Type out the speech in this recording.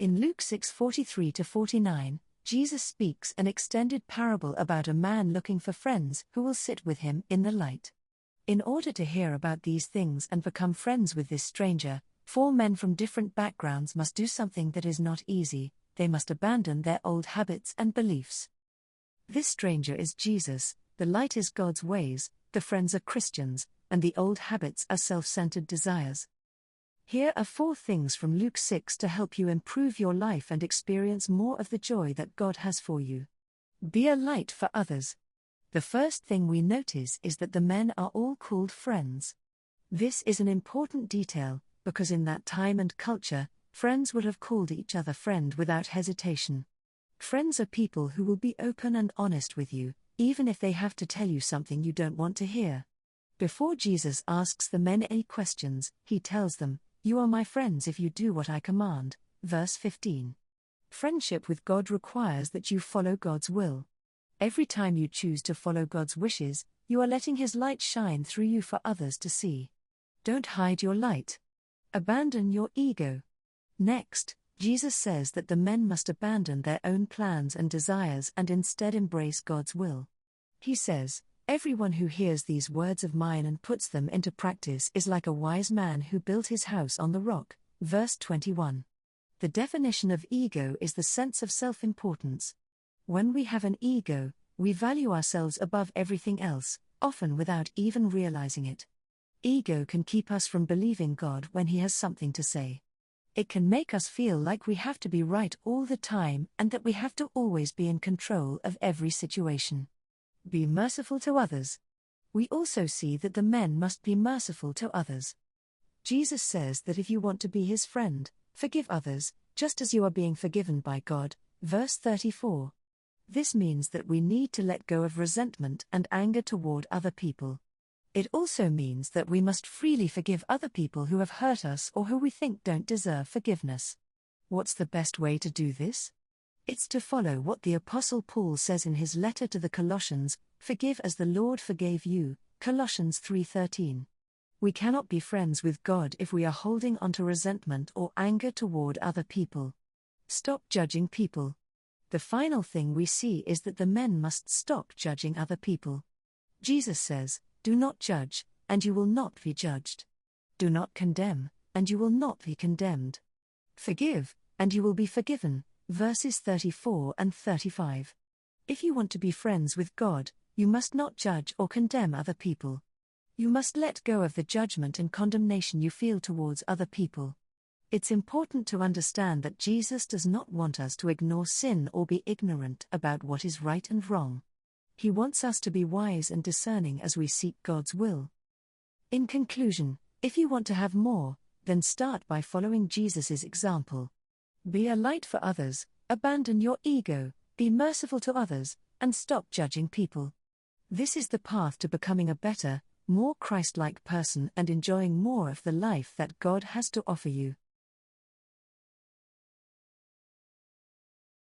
In Luke 6:43-49, Jesus speaks an extended parable about a man looking for friends who will sit with him in the light. In order to hear about these things and become friends with this stranger, 4 men from different backgrounds must do something that is not easy. They must abandon their old habits and beliefs. This stranger is Jesus, the light is God's ways, the friends are Christians, and the old habits are self-centered desires. Here are 4 things from Luke 6 to help you improve your life and experience more of the joy that God has for you. Be a light for others. The first thing we notice is that the men are all called friends. This is an important detail, because in that time and culture, friends would have called each other friend without hesitation. Friends are people who will be open and honest with you, even if they have to tell you something you don't want to hear. Before Jesus asks the men any questions, he tells them, "You are my friends if you do what I command." Verse 15. Friendship with God requires that you follow God's will. Every time you choose to follow God's wishes, you are letting His light shine through you for others to see. Don't hide your light. Abandon your ego. Next, Jesus says that the men must abandon their own plans and desires and instead embrace God's will. He says, "Everyone who hears these words of mine and puts them into practice is like a wise man who built his house on the rock." Verse 21. The definition of ego is the sense of self-importance. When we have an ego, we value ourselves above everything else, often without even realizing it. Ego can keep us from believing God when He has something to say. It can make us feel like we have to be right all the time and that we have to always be in control of every situation. Be merciful to others. We also see that the men must be merciful to others. Jesus says that if you want to be His friend, forgive others, just as you are being forgiven by God. Verse 34. This means that we need to let go of resentment and anger toward other people. It also means that we must freely forgive other people who have hurt us or who we think don't deserve forgiveness. What's the best way to do this? It's to follow what the Apostle Paul says in his letter to the Colossians, "Forgive as the Lord forgave you." Colossians 3:13. We cannot be friends with God if we are holding onto resentment or anger toward other people. Stop judging people. The final thing we see is that the men must stop judging other people. Jesus says, "Do not judge, and you will not be judged. Do not condemn, and you will not be condemned. Forgive, and you will be forgiven." Verses 34 and 35. If you want to be friends with God, you must not judge or condemn other people. You must let go of the judgment and condemnation you feel towards other people. It's important to understand that Jesus does not want us to ignore sin or be ignorant about what is right and wrong. He wants us to be wise and discerning as we seek God's will. In conclusion, if you want to have more, then start by following Jesus' example. Be a light for others, abandon your ego, be merciful to others, and stop judging people. This is the path to becoming a better, more Christ-like person and enjoying more of the life that God has to offer you.